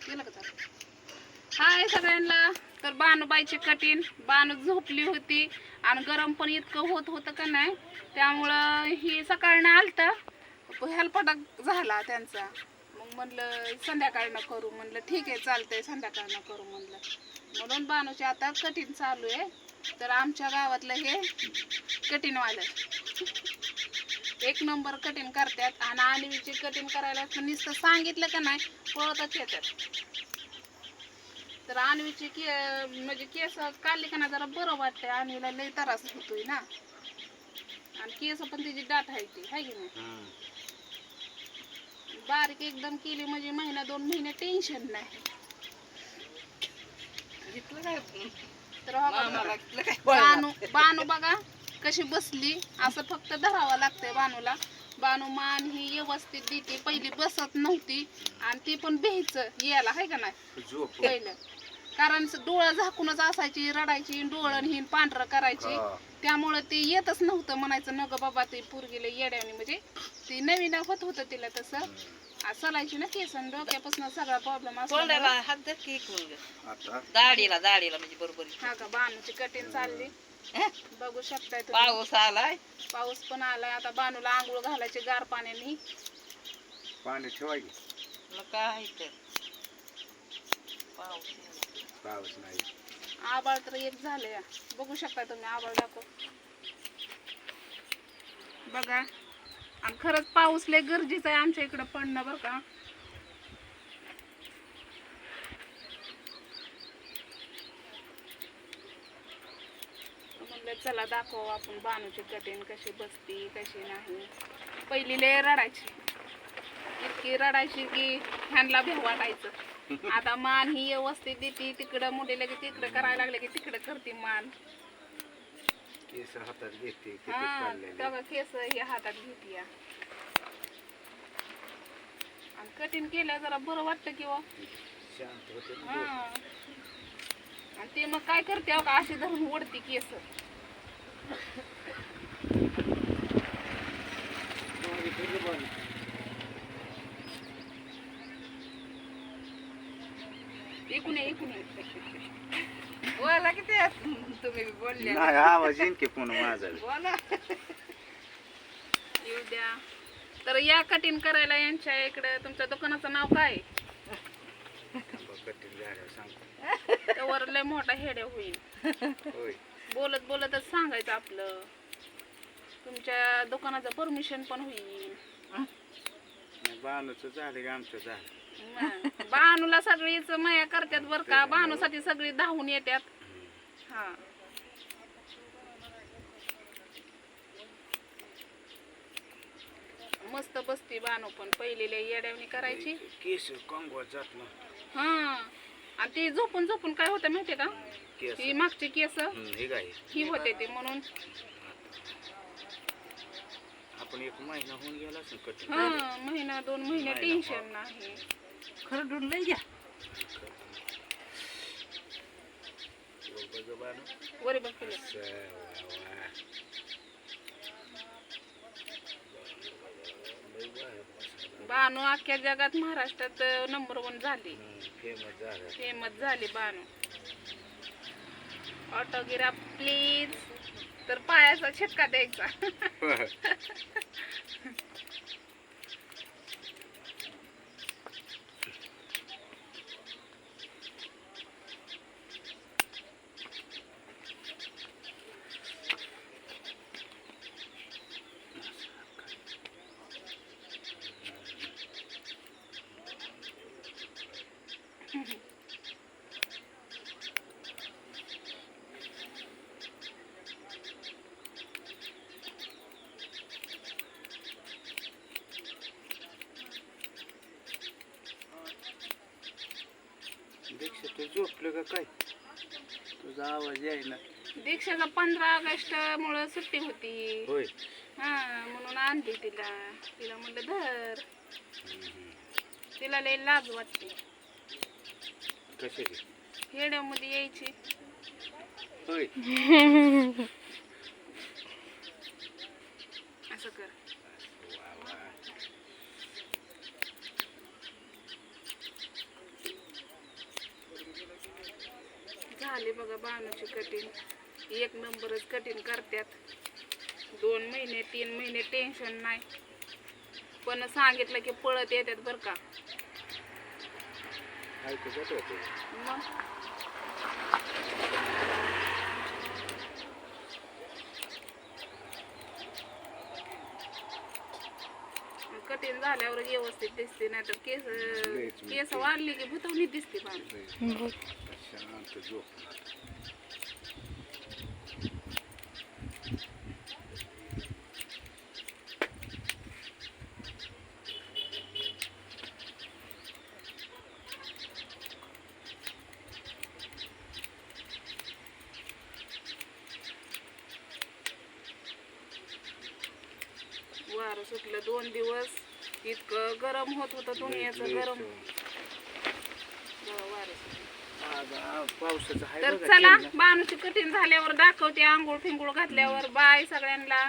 गेलं का तर? हाय सगळ्यांना. तर बानूबाईची कठीण बानू झोपली होती आणि गरम पण इतकं होत होतं का नाही, त्यामुळं ही सकाळनं आलतं हेलपटाक झाला त्यांचा. मग म्हणलं संध्याकाळनं करू, म्हणलं ठीक आहे चालतंय संध्याकाळनं करू म्हणलं. म्हणून बानूची आता कठीण चालू आहे. तर आमच्या गावातलं हे कठीणवालं एक नंबर कठीण करतात आणि आणवीची कठीण करायला नुसतं सांगितलं का नाही पळतच येतात. तर आणवीची म्हणजे केस काढली का ना जरा बरं वाटतंय. आणवीला लई त्रास होतोय ना आणि केस पण तिची दाट आहे ती हाय की नाही. बारीक एकदम केली म्हणजे महिना 2 महिने टेन्शन नाही. तर बानू बघा कशी बसली, असं फक्त धरावं लागतंय बानूला. बानू मान ही व्यवस्थित देते, पहिली बसत नव्हती आणि ती पण भ्यायचं यायला हाय का नाही पहिलं, कारण डोळं झाकूनच असायची, रडायची, डोळं ही पांढरं करायची, त्यामुळं ती येतच नव्हतं. म्हणायचं नग बाबा ते पोरगीला येड्याने, म्हणजे ती नवीन होत होतं तिला तसं सलायची ना केस आणि डोक्यापासून सगळा प्रॉब्लेम असतो. दाढीला म्हणजे बरोबर. हा का बानूची कठीण चालली बघू शकताय तुम्ही. पाऊस आलाय, पाऊस पण आलाय. आता बानूला आंघोळ घालायचे गार पाण्याने. पाणी ठेवायचे काय तर पाऊस नाही. आबाळ तर एक झालंय, बघू शकताय तुम्ही. आबाळ दाखव बघा. आणि खरंच पाऊस लय गरजेचं आहे आमच्या इकडं पडणं बरं का. म्हणलं चला दाखव आपण बानूची कठीण कशी बसती कशी नाही. पहिली लय रडायची, इतकी रडायची की ह्यांना भेव वाटायचं. आता मान ही व्यवस्थित देते, तिकडं मुलीला की तिकडं करायला लागले की तिकडं करते मान. केस हातात घेते हा तेव्हा केस हे हातात घेते या. आणि कठीण केल्या जरा बरं वाटतं किंवा शांत होते. हा. आणि ते मग काय करते हो का अशी धरून ओढते केस. एकूण बोला किती तुम्ही बोलले नाही आवाज येईन की पुन्हा माझा. बोला. येऊ द्या. तर या कठीण करायला यांच्या इकडे. तुमच्या दुकानाचं नाव काय आहे? कठीण झालं सांगतो. त्यावर लय मोठा हेड्या होईल. होय. बोलत बोलतच सांगायचं आपलं. तुमच्या दुकानाचं परमिशन पण होईल. बानूचं झालं की आमचं झालं. बानूला सगळीच माया करतात बर का. बानूसाठी सगळी धावून येतात. हा मस्त बसती बानू पण. पहिली लय येड्यावणी करायची. केस कंगवा जात ना. हा आणि ती झोपून झोपून काय होतं माहितीये का, ती मागची केस ही होते ते म्हणून. आपण 1 महिना होऊन गेला असं कठीण. हा महिना 2 महिने टेन्शन नाही. खरं डून लई घ्या. वर बघ तुला. बानू अख्ख्या जगात महाराष्ट्रात नंबर 1 झाली. फेमस झाली बानू. Autograph please. तर पायाचा छिटका द्यायचा. दीक्षा तू झोपलं का काय? तुझा आवाज यायला. दीक्षाचा 15 ऑगस्ट मुळे सुट्टी होती. होय. हा म्हणून आणली तिला. तिला म्हणलं धर. तिला लय लाज वाटते. कशाची? खेड्यामध्ये यायची. होय. असं कर. झाली बघा बाणूची कटिंग. एक नंबरच कटिंग करतात. 2 महिने 3 महिने टेन्शन नाही, पण सांगितलं की पळत येतात बरं का. ऐकत होते. मग कठीण झाल्यावर व्यवस्थित दिसते, नाही तर केस वाढली की भुतवणी दिसते बाण. शांत झोप. वारं सुटलं 2 दिवस, इतकं गरम होत होतं दुनियाचं गरम. वारं सुटलं. पावसाचं आहे तर बघा चला चिन्ह. बाणूची कठीण झाल्यावर दाखवते आंघोळ फिंगोळ घातल्यावर. बाय सगळ्यांना.